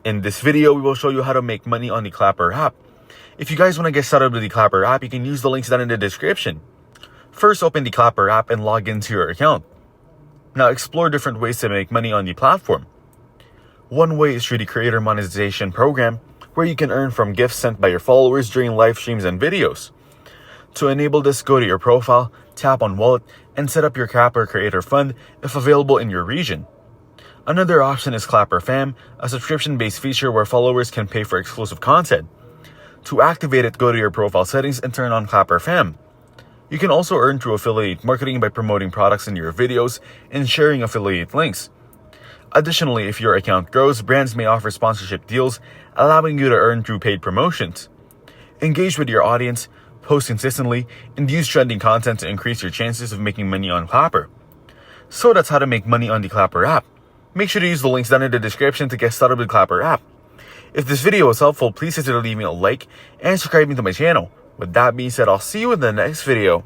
In this video, we will show you how to make money on the Clapper app. If you guys want to get started with the Clapper app, you can use the links down in the description. First, open the Clapper app and log into your account. Now, explore different ways to make money on the platform. One way is through the Creator Monetization Program, where you can earn from gifts sent by your followers during live streams and videos. To enable this, go to your profile, tap on Wallet, and set up your Clapper Creator Fund if available in your region. Another option is Clapper Fam, a subscription-based feature where followers can pay for exclusive content. To activate it, go to your profile settings and turn on Clapper Fam. You can also earn through affiliate marketing by promoting products in your videos and sharing affiliate links. Additionally, if your account grows, brands may offer sponsorship deals, allowing you to earn through paid promotions. Engage with your audience, post consistently, and use trending content to increase your chances of making money on Clapper. So that's how to make money on the Clapper app. Make sure to use the links down in the description to get started with Clapper app. If this video was helpful, please consider leaving a like and subscribing to my channel. With that being said, I'll see you in the next video.